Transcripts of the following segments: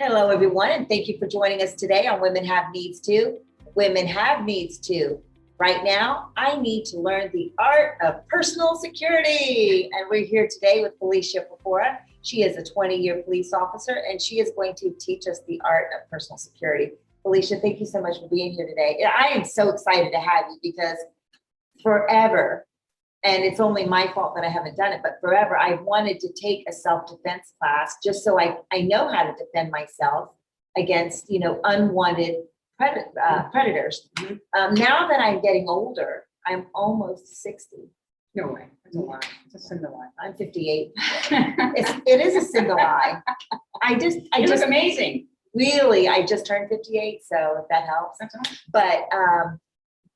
Hello, everyone, and thank you for joining us today on Women Have Needs Too. Women have needs too. Right now, I need to learn the art of personal security. And we're here today with Felicia Pecora. She is a 20-year police officer, and she is going to teach us the art of personal security. Felicia, thank you so much for being here today. I am so excited to have you because forever, and it's only my fault that I haven't done it, but forever I've wanted to take a self-defense class just so I know how to defend myself against, unwanted predators. Now that I'm getting older, I'm almost 60. No way. It's a lie. It's a single lie. I'm 58. It is a single lie. You look amazing. Really, I just turned 58, so if that helps. That's awesome. But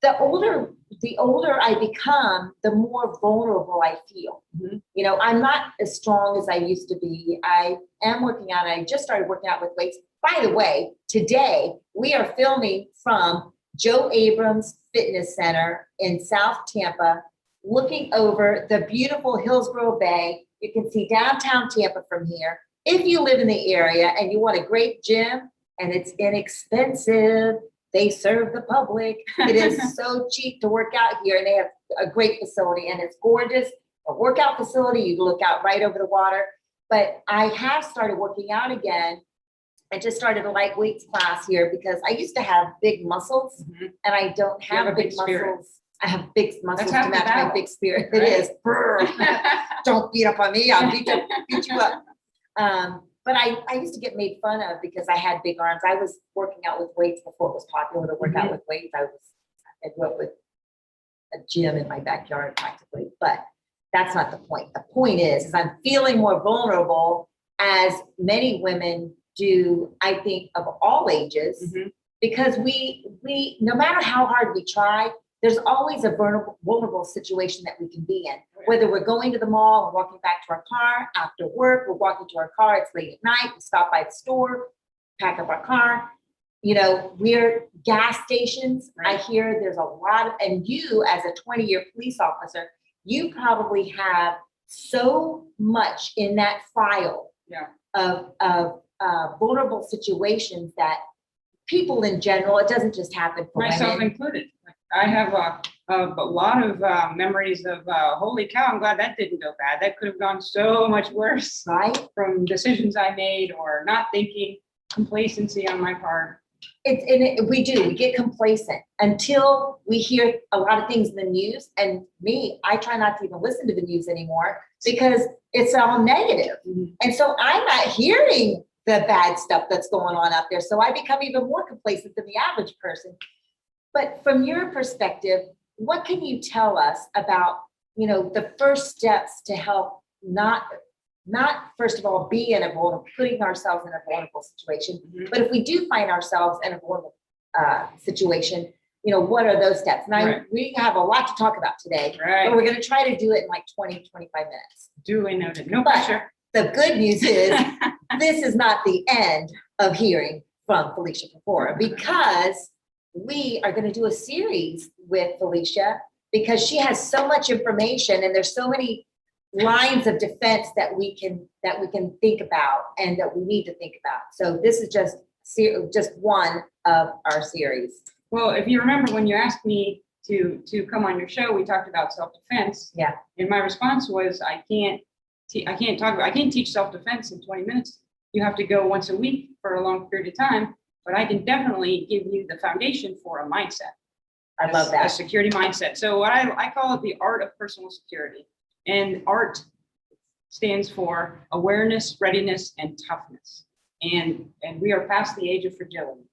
the older I become, the more vulnerable I feel. I'm not as strong as I used to be. I am working out. I just started working out with weights. By the way, today we are filming from Joe Abrams Fitness Center in South Tampa, looking over the beautiful Hillsborough Bay. You can see downtown Tampa from here. If you live in the area and you want a great gym and it's inexpensive, they serve the public. It is so cheap to work out here, and they have a great facility, and it's gorgeous. A workout facility, you look out right over the water. But I have started working out again. I just started a light weights class here because I used to have big muscles, and I don't have big muscles. I have big muscles to match my big spirit. Right? It is. Don't beat up on me. I'll beat you up. But I used to get made fun of because I had big arms. I was working out with weights before it was popular to work out with weights. I grew up with a gym in my backyard practically, but that's not the point. The point is I'm feeling more vulnerable, as many women do, I think, of all ages, because we no matter how hard we try, there's always a vulnerable situation that we can be in. Whether we're going to the mall and walking back to our car after work, we're walking to our car, it's late at night, we stop by the store, pack up our car. We're gas stations. Right. I hear there's a lot of, and you as a 20-year police officer, you probably have so much in that file of vulnerable situations that people in general, it doesn't just happen for myself women. Included. I have a lot of memories of, holy cow, I'm glad that didn't go bad. That could have gone so much worse, right? From decisions I made or not thinking, complacency on my part. We get complacent until we hear a lot of things in the news. And I try not to even listen to the news anymore because it's all negative. And so I'm not hearing the bad stuff that's going on out there. So I become even more complacent than the average person. But from your perspective, what can you tell us about, the first steps to help not first of all, be in putting ourselves in a vulnerable situation, but if we do find ourselves in a vulnerable situation, what are those steps? Now, we have a lot to talk about today, but we're going to try to do it in like 20, 25 minutes. Duly noted. No pressure. The good news is this is not the end of hearing from Felicia Pecora, because we are going to do a series with Felicia because she has so much information and there's so many lines of defense that we can think about and that we need to think about. So this is just one of our series. Well, if you remember when you asked me to come on your show, we talked about self-defense. Yeah. And my response was, I can't teach self-defense in 20 minutes. You have to go once a week for a long period of time. But I can definitely give you the foundation for a mindset. I love that. A security mindset. So what I call it the art of personal security. And ART stands for awareness, readiness, and toughness. And we are past the age of fragility.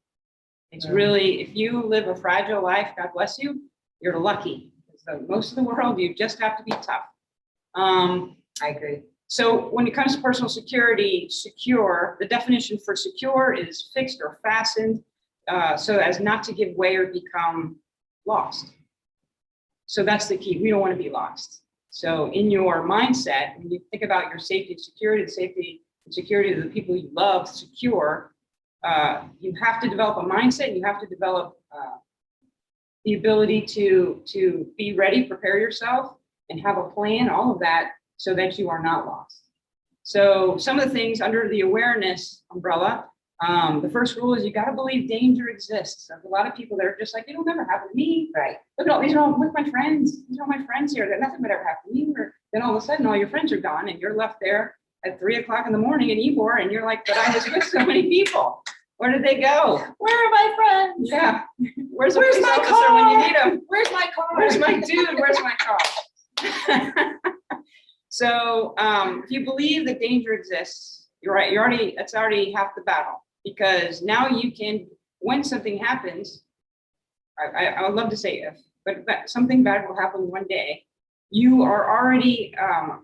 It's really, if you live a fragile life, God bless you, you're lucky. So most of the world, you just have to be tough. I agree. So when it comes to personal security, secure, the definition for secure is fixed or fastened so as not to give way or become lost. So that's the key. We don't want to be lost. So in your mindset, when you think about your safety and security, the safety and security of the people you love, secure, you have to develop a mindset. And you have to develop the ability to be ready, prepare yourself, and have a plan, all of that, so that you are not lost. So some of the things under the awareness umbrella The first rule is you got to believe danger exists. There's a lot of people that are just like, it'll never happen to me. Right. Look at all these are all with my friends. These are all my friends here. That nothing would ever happen to me. Then all of a sudden, all your friends are gone, and you're left there at 3 o'clock in the morning in Ybor, and you're like, but I was with so many people. Where did they go? Where are my friends? Yeah. Where's Where's the my police officer when you car? need him? Where's my car? Where's my dude? Where's my car? So if you believe that danger exists, you're right. That's already half the battle, because now you can, when something happens, I would love to say if, but something bad will happen one day. You are already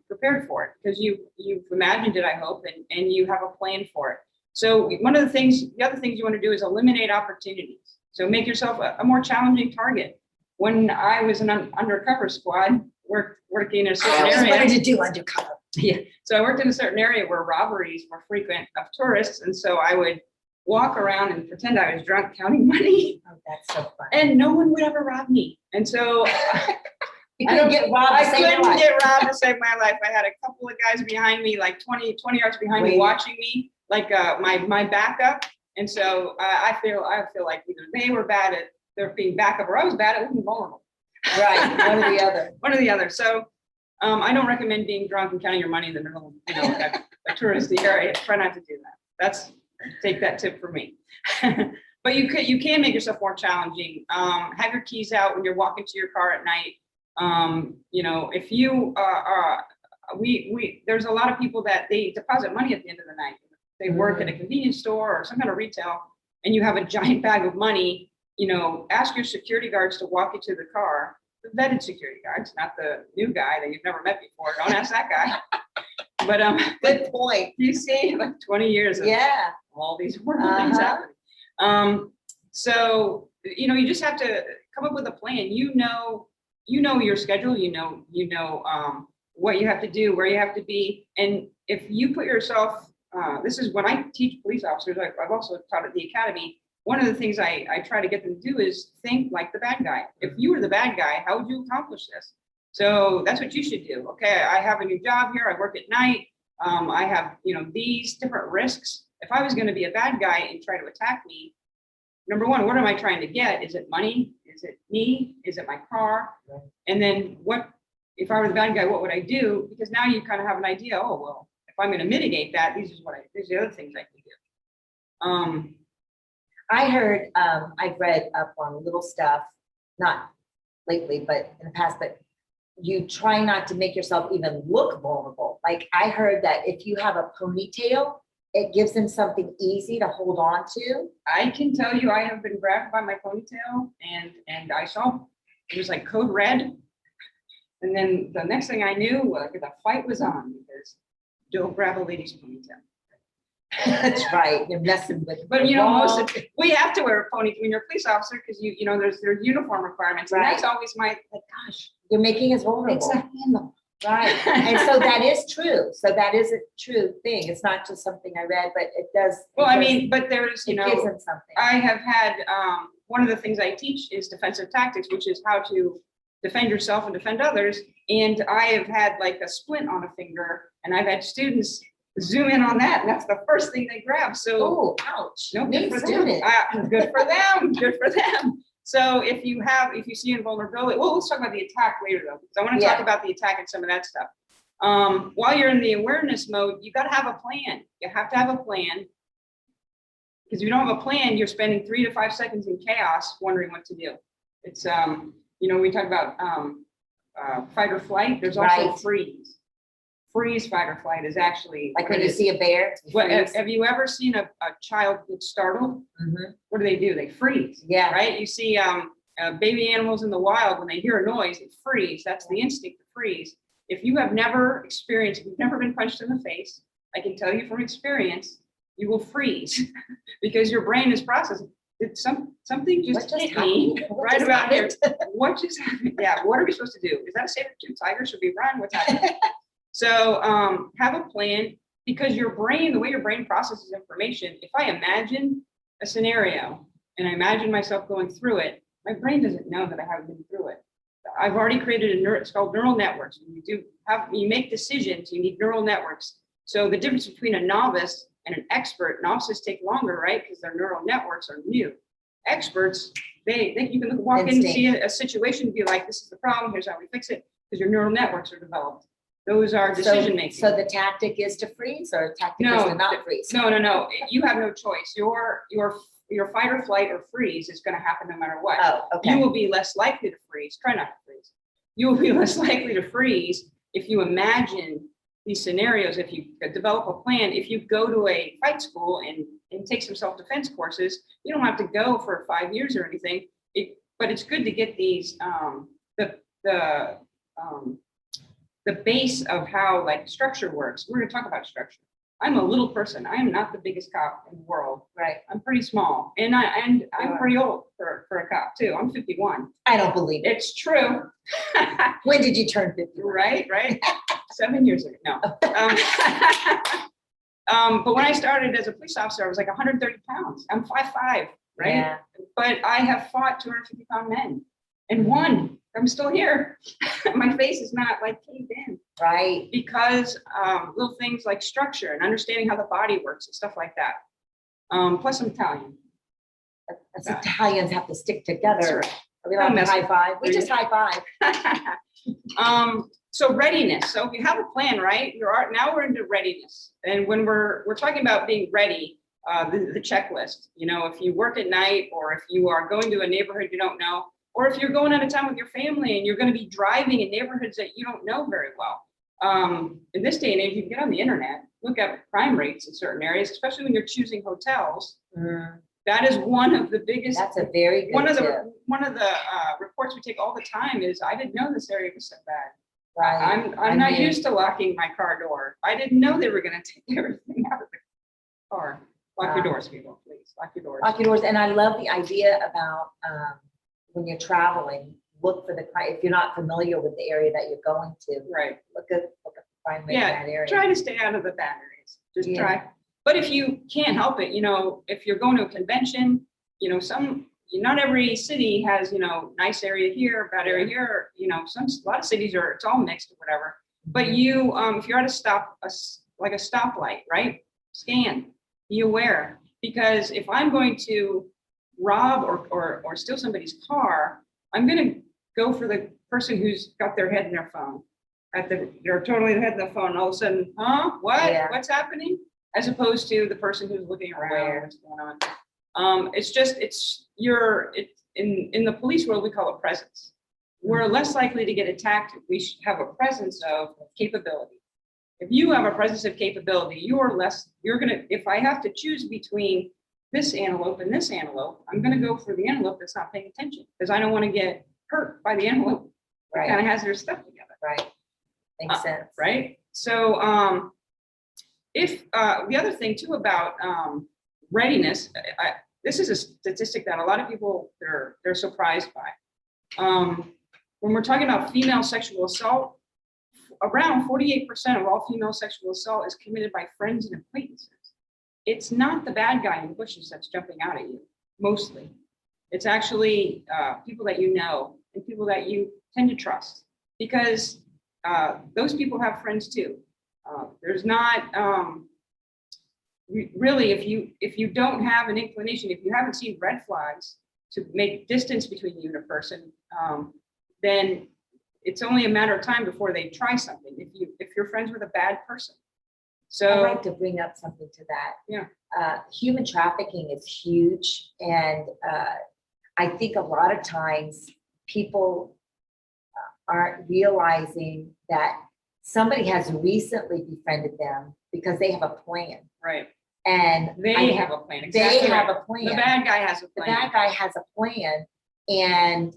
prepared for it because you've imagined it, I hope, and you have a plan for it. So the other things you want to do is eliminate opportunities. So make yourself a more challenging target. When I was an undercover squad, working in a certain area. What did you do undercover? Yeah. So I worked in a certain area where robberies were frequent of tourists. And so I would walk around and pretend I was drunk counting money. Oh, that's so fun. And no one would ever rob me. And so You couldn't get robbed. I couldn't get robbed to save my life. I had a couple of guys behind me, like 20 yards behind me, watching me, like my backup. And so I feel like either they were bad at their being backup, or I was bad at being vulnerable. Right, one or the other. One or the other. So I don't recommend being drunk and counting your money in the middle of a touristy area. Try not to do that. Take that tip from me. But you can make yourself more challenging. Have your keys out when you're walking to your car at night. If you there's a lot of people that they deposit money at the end of the night. They work at a convenience store or some kind of retail, and you have a giant bag of money. Ask your security guards to walk you to the car. The vetted security guards, not the new guy that you've never met before. Don't ask that guy. But good point. You see, like 20 years of all these horrible things happening. So you just have to come up with a plan. You know your schedule. You know what you have to do, where you have to be, and if you put yourself. This is when I teach police officers. I've also taught at the academy. One of the things I try to get them to do is think like the bad guy. If you were the bad guy, how would you accomplish this? So that's what you should do. Okay, I have a new job here. I work at night. I have these different risks. If I was going to be a bad guy and try to attack me, number one, what am I trying to get? Is it money? Is it me? Is it my car? And then if I were the bad guy, what would I do? Because now you kind of have an idea. Oh well, if I'm going to mitigate that, these are the other things I can do. I heard, I've read up on little stuff, not lately, but in the past, but you try not to make yourself even look vulnerable. Like I heard that if you have a ponytail, it gives them something easy to hold on to. I can tell you, I have been grabbed by my ponytail, and I saw it was like code red. And then the next thing I knew, the fight was on, because don't grab a lady's ponytail. That's right. You're messing with. But we have to wear a ponytail when you're a police officer, because there's uniform requirements. Right. And that's always my gosh, you're making us vulnerable. it's a handle. Right. And so that is true. So that is a true thing. It's not just something I read, but it does. Well, but there's it gives them something. I have had one of the things I teach is defensive tactics, which is how to defend yourself and defend others. And I have had like a splint on a finger, and I've had students zoom in on that, and that's the first thing they grab. So ouch. No, good for them. Good for them. Good for them. So if you see invulnerability, well, let's talk about the attack later though, because I want to talk about the attack and some of that stuff. While you're in the awareness mode, you got to have a plan. You have to have a plan, because if you don't have a plan, you're spending 3 to 5 seconds in chaos wondering what to do. It's we talk about fight or flight. There's also freeze. Freeze, fight, or flight is actually like when you see a bear. Have you ever seen a child get startled? Mm-hmm. What do? They freeze. Yeah. Right. You see baby animals in the wild, when they hear a noise, they freeze. That's the instinct to freeze. If you have never experienced, if you've never been punched in the face, I can tell you from experience, you will freeze because your brain is processing. Did something just hit me right about here? What just happened? Yeah. What are we supposed to do? Is that a saber-tooth tiger? Should we run? What's happening? So have a plan, because your brain, the way your brain processes information, if I imagine a scenario and I imagine myself going through it, my brain doesn't know that I haven't been through it. I've already created it's called neural networks. When you make decisions, you need neural networks. So the difference between a novice and an expert. Novices take longer, right? Because their neural networks are new. Experts, you can walk in and see a situation and be like, this is the problem, here's how we fix it, because your neural networks are developed. Those are decision making. So the tactic is to freeze, or the tactic is to not freeze? No. You have no choice. Your fight or flight or freeze is going to happen no matter what. Oh, okay. You will be less likely to freeze. Try not to freeze. You will be less likely to freeze if you imagine these scenarios, if you develop a plan. If you go to a fight school and take some self-defense courses, you don't have to go for 5 years or anything. But it's good to get these the base of how like structure works. We're going to talk about structure. I'm a little person. I am not the biggest cop in the world. Right. I'm pretty small, and I'm pretty old for a cop too. I'm 51. I don't believe it. It's true. When did you turn 50? Right. 7 years ago. No. But when I started as a police officer, I was like 130 pounds. I'm 5'5", right? Yeah. But I have fought 250-pound men and won. I'm still here. My face is not like caved in. Right. Because little things like structure and understanding how the body works and stuff like that. Plus I'm Italian. As Italians have to stick together. Right. Are we allowed to high five? We just high five. So readiness. So if you have a plan, right? Now we're into readiness. And when we're talking about being ready, the checklist, if you work at night, or if you are going to a neighborhood you don't know, or if you're going out of town with your family and you're going to be driving in neighborhoods that you don't know very well. In this day and age, you can get on the internet, look at crime rates in certain areas, especially when you're choosing hotels. That is one of the biggest. That's a very good one of the tip. One of the reports we take all the time is, I didn't know this area was so bad. Right. I'm not used to locking my car door. I didn't know they were going to take everything out of the car. Lock your doors, people, please. Lock your doors. Lock your doors. And I love the idea about when you're traveling, look for the crime. If you're not familiar with the area that you're going to, Right. Look at the crime rate in that area. Try to stay out of the bad areas. Just try. But if you can't help it, if you're going to a convention, not every city has, nice area here, bad area here. A lot of cities it's all mixed or whatever. But if you're at a stoplight, right? Scan, be aware, because if I'm going to rob or steal somebody's car, I'm going to go for the person who's got their head in their phone. They're totally head in the phone. All of a sudden, what? Yeah. What's happening? As opposed to the person who's looking around, what's going on. In the police world, we call it presence. We're less likely to get attacked if we have a presence of capability. If you have a presence of capability, if I have to choose between this antelope and this antelope, I'm going to go for the antelope that's not paying attention, because I don't want to get hurt by the antelope. Right. It kind of has their stuff together. Right. Makes sense. Right. So, if the other thing too about readiness, this is a statistic that a lot of people they're surprised by. When we're talking about female sexual assault, around 48% of all female sexual assault is committed by friends and acquaintances. It's not the bad guy in the bushes that's jumping out at you, mostly. It's actually people that you know and people that you tend to trust, because those people have friends too. There's not really, if you don't have an inclination, if you haven't seen red flags to make distance between you and a person, then it's only a matter of time before they try something. If you're friends with a bad person. So I'd like to bring up something to that. Yeah. Human trafficking is huge, and I think a lot of times people aren't realizing that somebody has recently befriended them because they have a plan. Right. And they have a plan. Exactly. They have a plan. The bad guy has a plan. The bad guy has a plan, and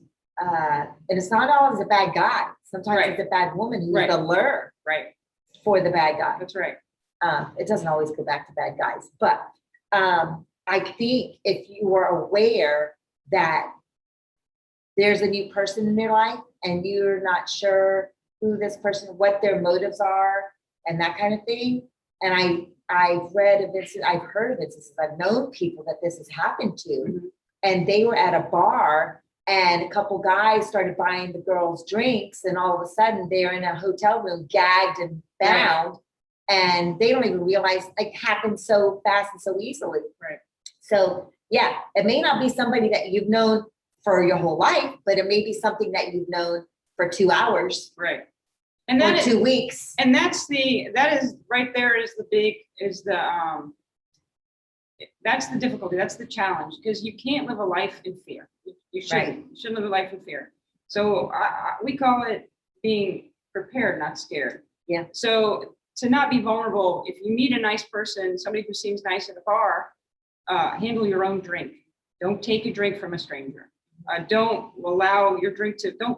it's not always a bad guy. Sometimes it's a bad woman who's the lure for the bad guy. That's right. It doesn't always go back to bad guys, but I think if you are aware that there's a new person in your life and you're not sure who this person, what their motives are, and that kind of thing. And I've read of this, I've heard of it, I've known people that this has happened to, and they were at a bar and a couple guys started buying the girls drinks, and all of a sudden they are in a hotel room gagged and bound. and they don't even realize it happens so fast and so easily. Right. So yeah, it may not be somebody that you've known for your whole life, but it may be something that you've known for 2 hours Right. And or that is, 2 weeks. and that is right there that's the difficulty, that's the challenge, because you can't live a life in fear. You shouldn't. Right. You shouldn't live a life in fear. So we call it being prepared, not scared. Yeah. So to not be vulnerable, if you meet a nice person, somebody who seems nice at a bar, handle your own drink. Don't take a drink from a stranger. Don't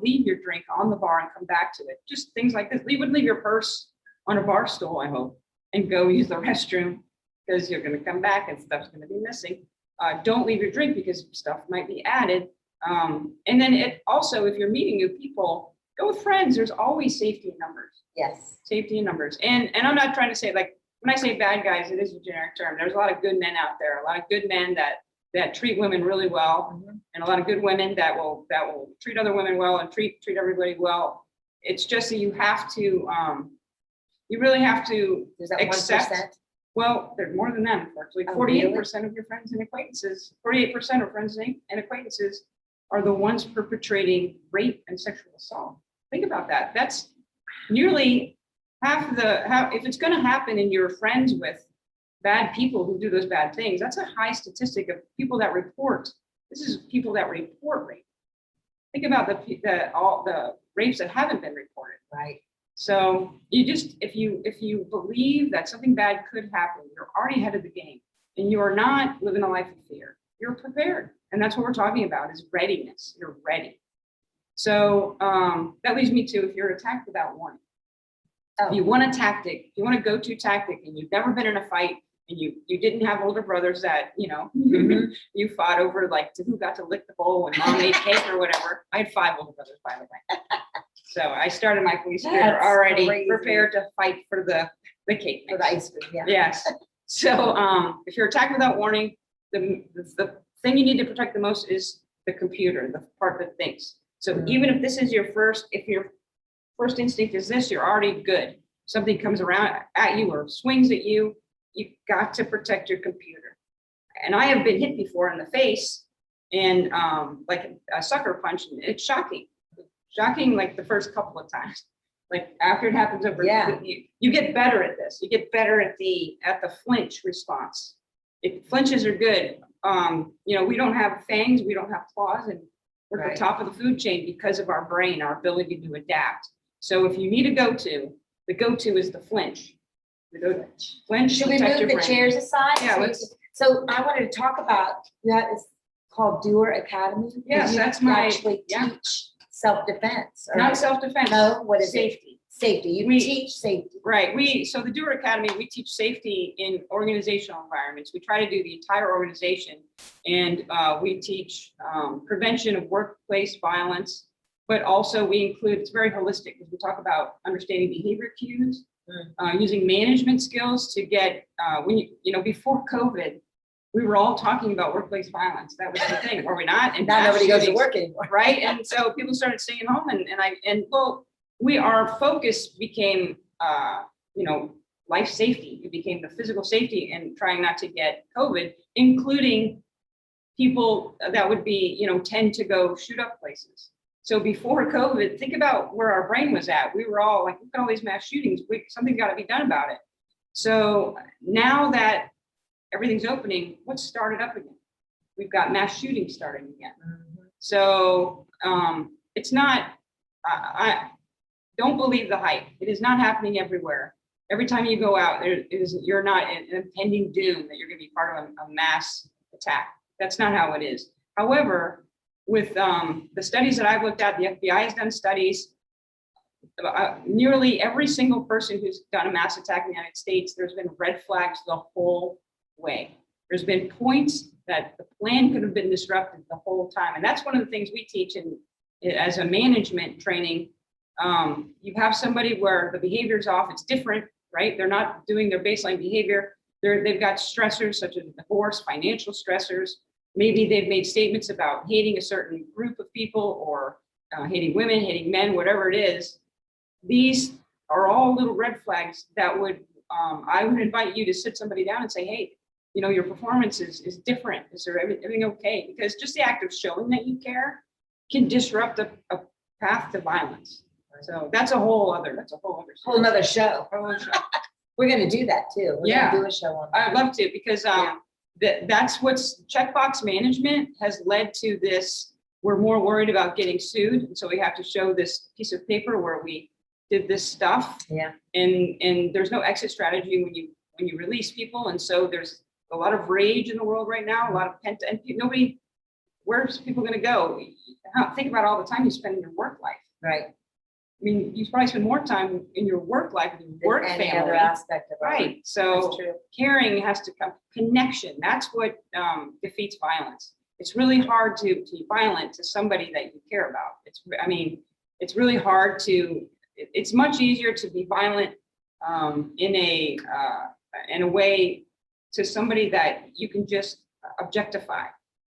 leave your drink on the bar and come back to it. Just things like this. You would leave your purse on a bar stool, I hope, and go use the restroom, because you're going to come back and stuff's going to be missing. Don't leave your drink because stuff might be added. And then if you're meeting new people, go with friends. There's always safety in numbers. Yes. Safety in numbers. And I'm not trying to say, like, when I say bad guys, it is a generic term. There's a lot of good men out there, a lot of good men that treat women really well, and a lot of good women that will treat other women well and treat everybody well. It's just that you really have to There's that accept. 1%. Well, there's more than that, unfortunately. Oh, really? 48% of your friends and acquaintances, 48% of friends and acquaintances are the ones perpetrating rape and sexual assault. Think about that. That's nearly half if it's going to happen and you're friends with bad people who do those bad things, that's a high statistic of people that report. This is people that report rape. Think about all the rapes that haven't been reported. Right. So if you believe that something bad could happen, you're already ahead of the game, and you are not living a life of fear. You're prepared, and that's what we're talking about: is readiness. You're ready. So that leads me to, if you're attacked without warning. Oh. If you want a tactic, if you want a go-to tactic, and you've never been in a fight, and you didn't have older brothers that you fought over, like, who got to lick the bowl when mom made cake or whatever. I had 5 older brothers, by the way. So I started my police career already prepared to fight for the cake For the ice cream. Yeah. Yes. So if you're attacked without warning, the thing you need to protect the most is the computer, the part that thinks. So even if this is your first instinct is this, you're already good. Something comes around at you or swings at you, you've got to protect your computer. And I have been hit before in the face, and like a sucker punch, and it's shocking. Shocking, like the first couple of times. Like after it happens over, you get better at this. You get better at the flinch response. Flinches are good. We don't have fangs, we don't have claws, and we're at the top of the food chain because of our brain, our ability to adapt. So if you need a go-to, the go-to is the flinch. Flinch. Should we move the chairs aside? Yeah. So I wanted to talk about that. Is called Doer Academy. Yes, you that's my actually teach self-defense. Not self-defense. No, what is safety? Safety. You teach safety. Right. So the Doer Academy, we teach safety in organizational environments. We try to do the entire organization, and we teach prevention of workplace violence, but also we include, it's very holistic, because we talk about understanding behavior cues, using management skills to get, before COVID, we were all talking about workplace violence. That was the thing, were we not? And now nobody goes to work anymore. Right. And so people started staying home, our focus became, life safety. It became the physical safety and trying not to get COVID, including people that would be, tend to go shoot up places. So before COVID, think about where our brain was at. We were all like, look at all these mass shootings. Something's got to be done about it. So now that everything's opening, what's started up again? We've got mass shootings starting again. So it's not, I don't believe the hype. It is not happening everywhere. Every time you go out, you're not in an impending doom that you're going to be part of a mass attack. That's not how it is. However, with the studies that I've looked at, the FBI has done studies. Nearly every single person who's done a mass attack in the United States, there's been red flags the whole way. There's been points that the plan could have been disrupted the whole time. And that's one of the things we teach as a management training. You have somebody where the behavior's off, it's different, right? They're not doing their baseline behavior. They've got stressors such as divorce, financial stressors. Maybe they've made statements about hating a certain group of people, or hating women, hating men, whatever it is. These are all little red flags that would I would invite you to sit somebody down and say, hey, you know, your performance is different. Is there everything okay? Because just the act of showing that you care can disrupt a path to violence. So that's a whole other Whole nother show. whole other show. We're gonna do that too. We're Yeah. gonna do a show on that. I'd love to, because that's what's checkbox management has led to this. We're more worried about getting sued, and so we have to show this piece of paper where we did this stuff. Yeah. And there's no exit strategy when you release people, and so there's a lot of rage in the world right now, a lot of and nobody. Where's people going to go? Think about all the time you spend in your work life. Right. I mean, you probably spend more time in your work life than your work Any family. other aspect of it. Right. So That's true. caring has to come. Connection. That's what defeats violence. It's really hard to be violent to somebody that you care about. It's really hard to. It's much easier to be violent in a way to somebody that you can just objectify.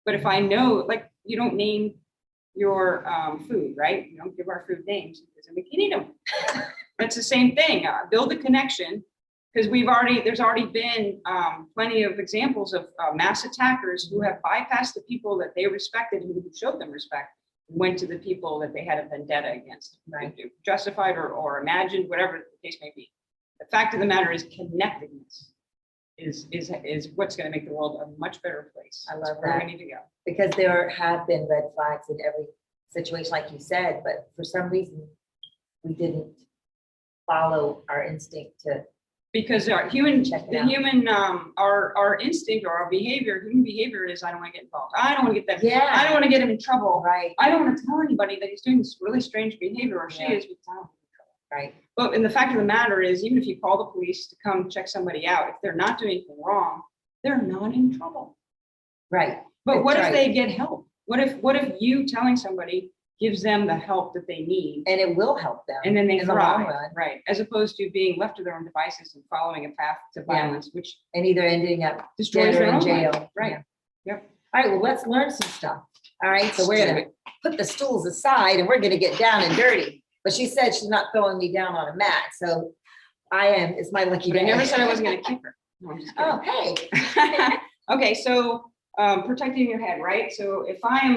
But if I know, like, you don't name your food, right? You don't give our food names because then we can eat them. That's the same thing. Build a connection, because there's already been plenty of examples of mass attackers who have bypassed the people that they respected and who showed them respect, and went to the people that they had a vendetta against, right? Justified or imagined, whatever the case may be. The fact of the matter is connectedness is what's going to make the world a much better place. I love That's where that. we need to go. Because there have been red flags in every situation, like you said, but for some reason, we didn't follow our instinct to. Because our instinct or our behavior, human behavior is, I don't want to get involved. I don't want to get that. Yeah. I don't want to get him in trouble. Right. I don't want to tell anybody that he's doing this really strange behavior, or she Yeah. is, because I don't want to get in trouble. Right. But and the fact of the matter is, even if you call the police to come check somebody out, if they're not doing anything wrong, they're not in trouble. Right. But what That's if right. they get help? What if you telling somebody gives them the help that they need, And it will help them. and then they in the long thrive, run. right? As opposed to being left to their own devices and following a path to Yeah. violence, which And either ending up destroys dead or their in own jail. life. Right. Yeah. Yep. All right, well, let's learn some stuff. All right, so we're gonna put the stools aside and we're gonna get down and dirty. But she said she's not throwing me down on a mat, so it's my lucky But I day. never said I wasn't going to kick her. No, I'm just kidding. Oh, hey. Okay, so protecting your head, right? So if I'm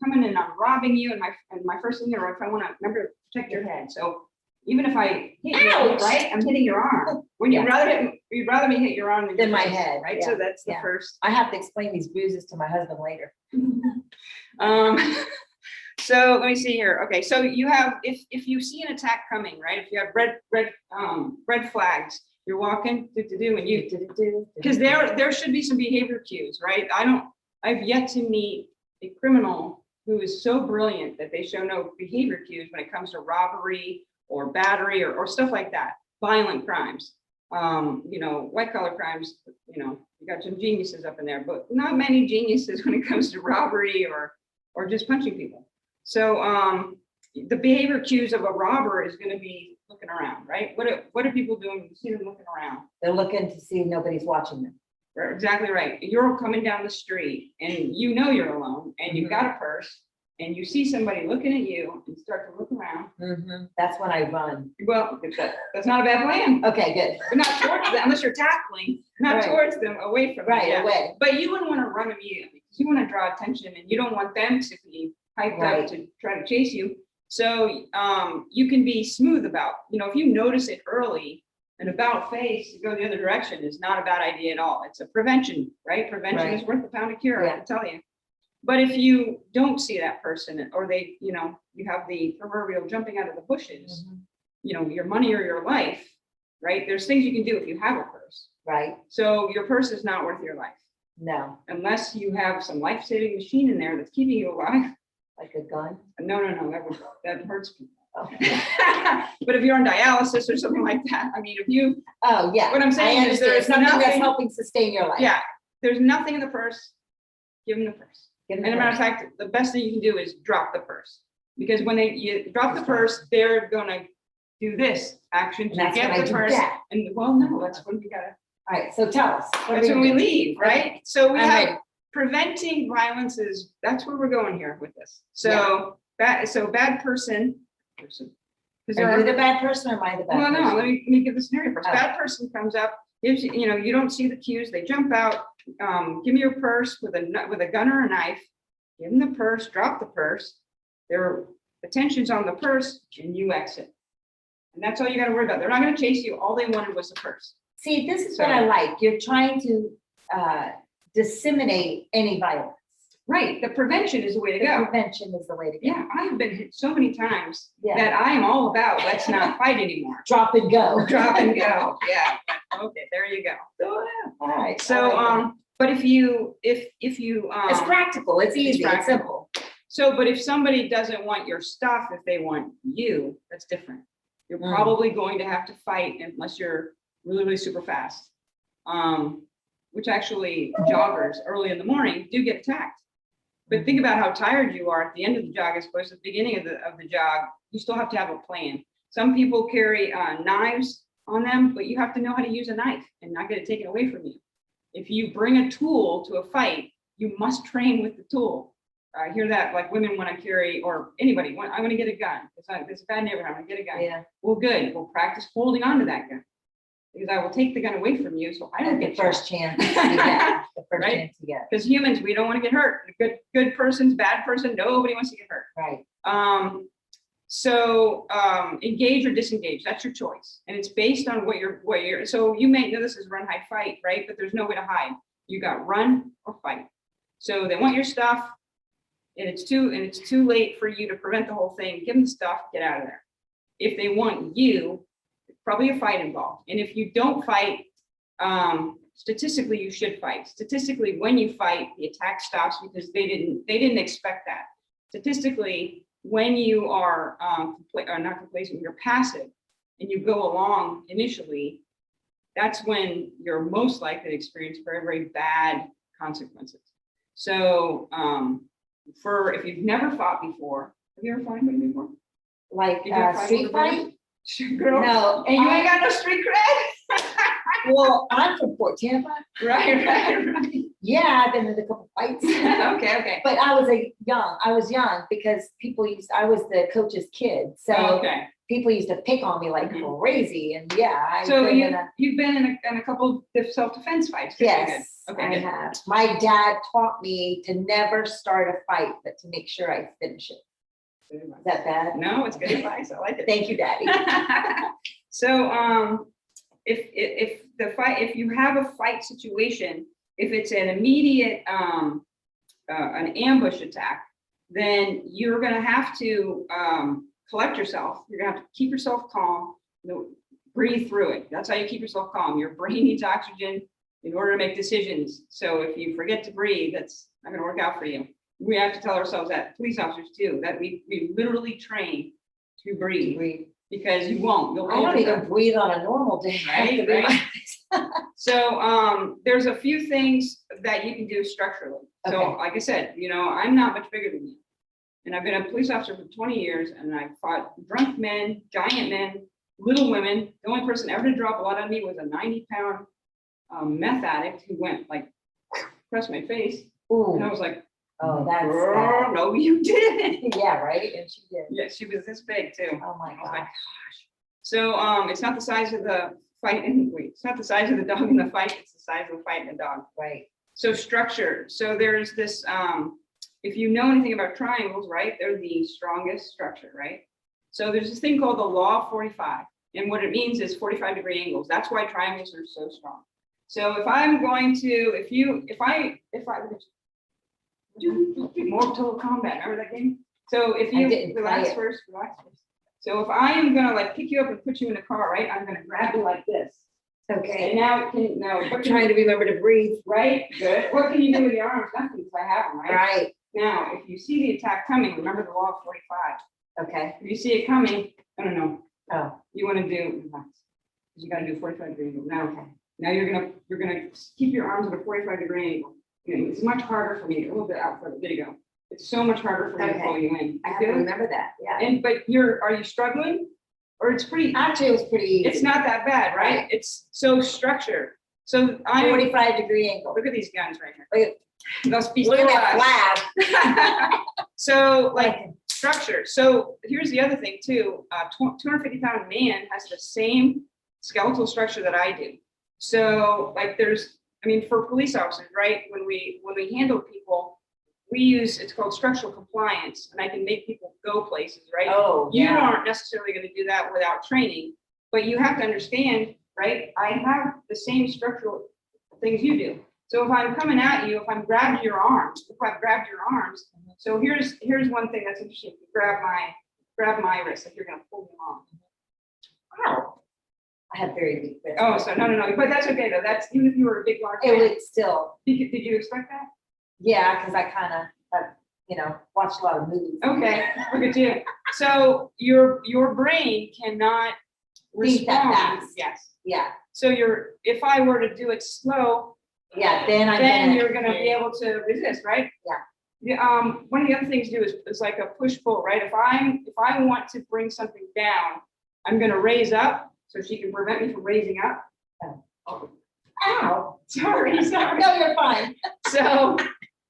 coming and I'm robbing you, and my first thing, or if I want to remember to protect your head. So even if I hit you, Ouch. right, I'm hitting your arm. When you'd rather me hit your arm Than your my face, head, right? yeah, So that's the yeah. first. I have to explain these bruises to my husband later. So let me see here. Okay, so you have, if you see an attack coming, right? If you have red flags, you're walking, and you, because there should be some behavior cues, right? I've yet to meet a criminal who is so brilliant that they show no behavior cues when it comes to robbery or battery or stuff like that, violent crimes. White collar crimes, you got some geniuses up in there, but not many geniuses when it comes to robbery or just punching people. So the behavior cues of a robber is going to be looking around, right? What are people doing when you see them looking around? They're looking to see if nobody's watching them. Right, exactly right. You're coming down the street and you're alone and you've got a purse and you see somebody looking at you and start to look around. That's when I run. Well, that's not a bad plan. Okay, good. But not towards them, unless you're tackling, not Right. towards them, away from them. Right, Yeah. away. But you wouldn't want to run immediately because you want to draw attention and you don't want them to be hyped Right. up to try to chase you. So you can be smooth about, if you notice it early, an about face to go the other direction is not a bad idea at all. It's a prevention, right? Prevention Right. is worth a pound of cure, I Yeah. can tell you. But if you don't see that person or they, you have the proverbial jumping out of the bushes, your money or your life, right? There's things you can do if you have a purse. Right. So your purse is not worth your life No, unless you have some life-saving machine in there that's keeping you alive. like a gun. No, that hurts people. Oh, But if you're on dialysis or something like that, if you, oh yeah. What I'm saying I is understand. there's Something that's nothing- helping sustain your life. yeah, there's nothing in the purse, give them the purse. Give And them as a matter of fact, the best thing you can do is drop the purse. Because when you drop the purse, they're gonna do this action to And that's get when I the do purse. that. And no, that's when we gotta, All right, so tell us. what are that's when we gonna do? leave, right? So we I'm have ready. preventing violence that's where we're going here with this. So bad person, Because Are you the bad person or am I the bad well, person? no, let me give the scenario first. Oh. Bad person comes up, gives you, you don't see the cues, they jump out, give me your purse with a gun or a knife, give them the purse, drop the purse, their attention's on the purse, and you exit. And that's all you gotta worry about. They're not gonna chase you, all they wanted was the purse. See, this is what I like. You're trying to disseminate any violence. Right, the prevention is the way to The go. prevention is the way to go. Yeah, I have been hit so many times Yeah. that I am all about, let's not fight anymore. Drop and go. Drop and go, yeah, okay, there you go. All right. So, I like that. but if you, It's practical. It's easy. It's practical. simple. So, but if somebody doesn't want your stuff, if they want you, that's different. You're Mm. probably going to have to fight unless you're really, really super fast. Which actually joggers early in the morning do get attacked. But think about how tired you are at the end of the jog as opposed to the beginning of the jog. You still have to have a plan. Some people carry knives on them, but you have to know how to use a knife and not get it taken away from you. If you bring a tool to a fight, you must train with the tool. I hear that like women want to carry, or anybody, I want to get a gun. It's a bad neighborhood, I'm gonna get a gun. Yeah. Well, good, we'll practice holding on to that gun. Because I will take the gun away from you, so I don't At the get first shot. chance you get. The first Right? chance you get. Because humans, we don't want to get hurt. A good person's bad person, nobody wants to get hurt. Right. So engage or disengage, that's your choice. And it's based on what you're, so you may know this is run, hide, fight, right? But there's no way to hide. You got run or fight. So they want your stuff and it's too late for you to prevent the whole thing. Give them the stuff, get out of there. If they want you, probably a fight involved. And if you don't fight, statistically, you should fight. Statistically, when you fight, the attack stops because they didn't expect that. Statistically, when you are not complacent, you're passive and you go along initially, that's when you're most likely to experience very, very bad consequences. So if you've never fought before, have you ever fought anybody before? Like Did you ever fight street with a fight? Girl, No. and you ain't got no street cred? Well, I'm from Fort Tampa. Right. Yeah, I've been in a couple fights. Okay. But I was young because I was the coach's kid. So Okay. people used to pick on me like Mhm. crazy. And yeah, So you've been in a couple of self-defense fights. Good, yes, good. Okay, I good. have. My dad taught me to never start a fight, but to make sure I finish it. Good Is that bad? No, it's good advice. I like it. Thank you, Daddy. So if you have a fight situation, if it's an immediate an ambush attack, then you're going to have to collect yourself. You're going to have to keep yourself calm, breathe through it. That's how you keep yourself calm. Your brain needs oxygen in order to make decisions. So if you forget to breathe, that's not going to work out for you. We have to tell ourselves that, police officers too, that we literally train to breathe. Because you won't. You'll I don't even breathe on a normal day. Right. So there's a few things that you can do structurally. So Okay. like I said, I'm not much bigger than you. And I've been a police officer for 20 years and I've fought drunk men, giant men, little women. The only person ever to drop blood on me was a 90-pound meth addict who went like across my face. Ooh. And I was like, Oh, that's girl, bad. no, you didn't. Yeah, right? And she did. Yeah, she was this big too. Oh my I was like, gosh. so it's not the size of the fight and it's not the size of the dog in the fight, it's the size of the fight in the dog. Right. So structure. So there's this, if you know anything about triangles, right, they're the strongest structure, right? So there's this thing called the law of 45. And what it means is 45-degree angles. That's why triangles are so strong. So if I'm going to, if I do more Total Combat, remember that game? So if I you didn't play it. relax first. So if I am gonna like pick you up and put you in the car, right? I'm gonna grab you like this. Okay. And now I'm trying to remember to breathe. right? Good. What can you do with your arms? Nothing, because I have them, right? Right. Now, if you see the attack coming, remember the law of 45. Okay. If you see it coming, no. Oh, You want to do relax. You got to do 45-degree angle. Now, okay. now you're gonna keep your arms at a 45-degree angle. It's much harder for me. A little bit out further. There you go. It's so much harder for me to Okay. pull you in. I have to Good? remember that. Yeah. But are you struggling? Or it's pretty, Actually, it was pretty easy. it's not that bad, right? Right. It's so structured. So I'm, 45-degree angle. look at these guns right here. Look Those Look at that flab. So like, structure. So here's the other thing too. 250-pound man has the same skeletal structure that I do. So like for police officers, right? When we handle people, we use, it's called structural compliance, and I can make people go places, right? Oh, You yeah. aren't necessarily going to do that without training, but you have to understand, right? I have the same structural things you do. So if I'm coming at you, if I'm grabbing your arms, so here's one thing that's interesting. You grab my wrist, if you're going to pull me along. Wow. I have very weak wrists. Oh, so no, but that's okay though. That's even if you were a big large It man. would still, Did you expect that? yeah, because I kind of have, watched a lot of movies. Okay, look at you. So your brain cannot Think that respond. fast. Yes. Yeah, So if I were to do it slow, yeah, then you're gonna be able to resist, right? Yeah. One of the other things to do is like a push-pull, right? If I want to bring something down, I'm gonna raise up so she can prevent me from raising up. Oh. Ow. Sorry. No, you're fine. So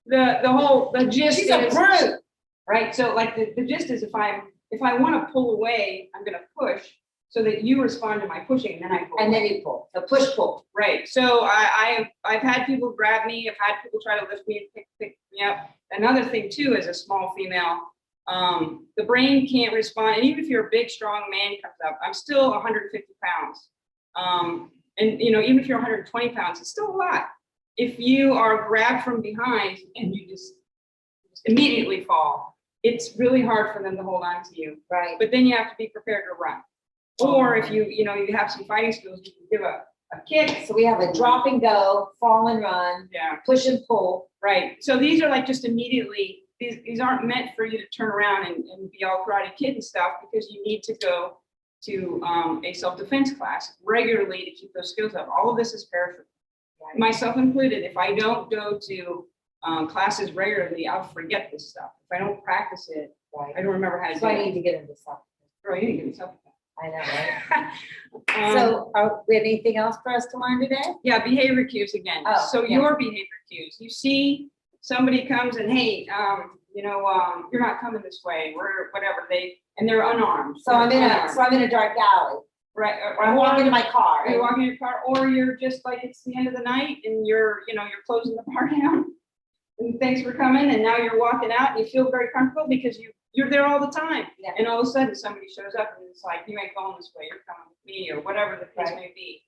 the gist She's a is, brute. right? So like the gist is if I want to pull away, I'm gonna push so that you respond to my pushing, and then I pull. And then away. you pull, the push pull. Right. So I've had people grab me. I've had people try to lift me and pick me up. Another thing too, as a small female, the brain can't respond. And even if you're a big, strong man comes up, I'm still 150 pounds. And even if you're 120 pounds, it's still a lot. If you are grabbed from behind and you just immediately fall, it's really hard for them to hold on to you. Right. But then you have to be prepared to run. Or if you have some fighting skills, you can give a kick. So we have a drop and go, fall and run, Yeah. push and pull. Right. So these are like just immediately, these aren't meant for you to turn around and be all Karate Kid and stuff, because you need to go to a self-defense class regularly to keep those skills up. All of this is perishable. Right. Myself included, if I don't go to classes regularly, I'll forget this stuff. If I don't practice it, Right. I don't remember how to do So I it. need to get into something. Bro, you need to give yourself I know, right? that. So we have anything else for us to learn today? Yeah, behavior cues again. Oh, So yeah. your behavior cues. You see somebody comes and hey, you're not coming this way. We're whatever and they're unarmed. So I'm in a dark alley. Right. Or I'm walking to my car. Or you're walking in your car, or you're just like it's the end of the night and you're closing the bar down. And thanks for coming. And now you're walking out and you feel very comfortable because you're there all the time. Yeah. And all of a sudden somebody shows up and it's like, you ain't going this way, you're coming with me, or whatever the case may be.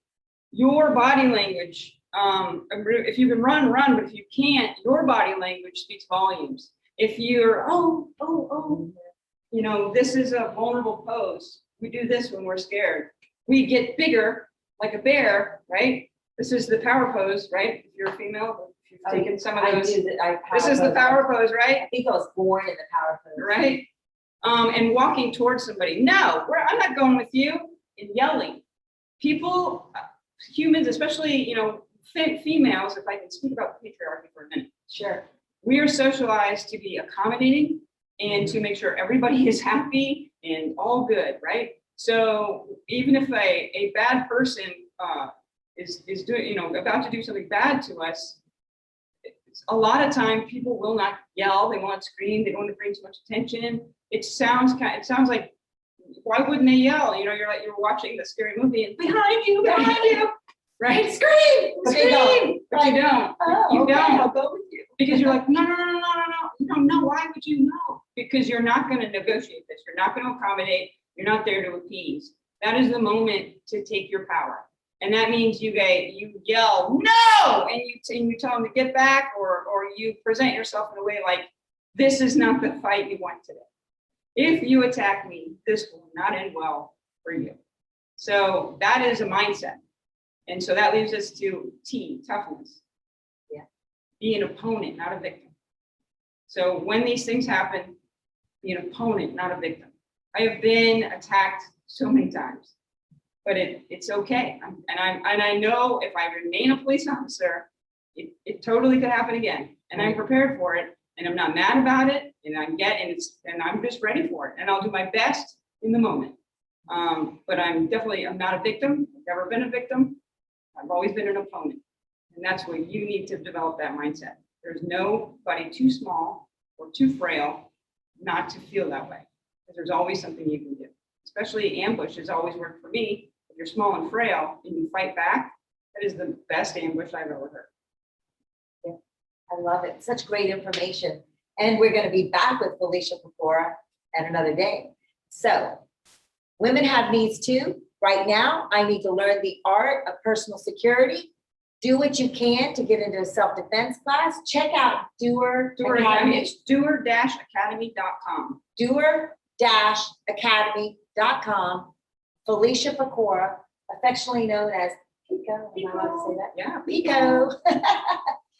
Your body language, if you can run, but if you can't, your body language speaks volumes. If you're, this is a vulnerable pose. We do this when we're scared. We get bigger like a bear, right? This is the power pose, right? If you're a female, if you've taken some of those. This is the power pose, right? I think I was born in the power pose. Right? And walking towards somebody. No, I'm not going with you. And yelling. People, humans, especially, females, if I can speak about patriarchy for a minute. Sure. We are socialized to be accommodating and to make sure everybody is happy and all good, right? So even if a bad person is doing, about to do something bad to us, a lot of time people will not yell, they won't scream, they don't want to bring too much attention. It sounds like, why wouldn't they yell? You're watching the scary movie and behind you, right? Scream, but you don't. You don't. I'll go with you. Because you're like, no. Why would you know? Because you're not going to negotiate this. You're not going to accommodate. You're not there to appease. That is the moment to take your power. And that means you yell, no, and you tell them to get back, or you present yourself in a way like, this is not the fight you want today. If you attack me, this will not end well for you. So that is a mindset. And so that leaves us to T, toughness. Yeah. Be an opponent, not a victim. So when these things happen, be an opponent, not a victim. I have been attacked so many times, but it's okay. And I know if I remain a police officer, it totally could happen again. And I'm prepared for it, and I'm not mad about it, and I'm just ready for it. And I'll do my best in the moment. But I'm not a victim. I've never been a victim. I've always been an opponent. And that's where you need to develop that mindset. There's nobody too small or too frail not to feel that way. Because there's always something you can do. Especially ambush has always worked for me. If you're small and frail and you fight back, that is the best ambush I've ever heard. Yeah, I love it. Such great information. And we're going to be back with Felicia Pecora at another day. So women have needs too. Right now, I need to learn the art of personal security. Do what you can to get into a self-defense class. Check out Doer Academy. Academy. It's doer-academy.com. Doer-academy.com. Felicia Pecora, affectionately known as Pico. Am I allowed to say that? Yeah. Pico.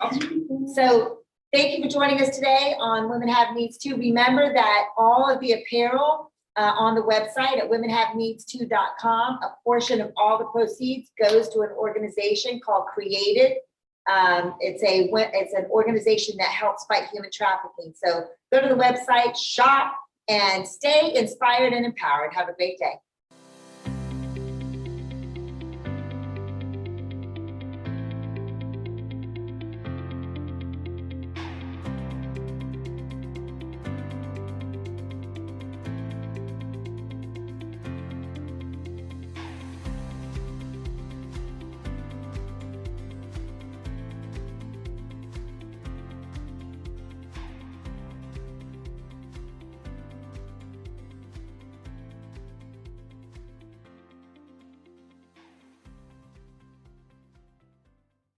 Awesome. So thank you for joining us today on Women Have Needs Too. Remember that all of the apparel on the website at womenhaveneeds2.com, a portion of all the proceeds goes to an organization called Created. It's an organization that helps fight human trafficking. So go to the website, shop, and stay inspired and empowered. Have a great day.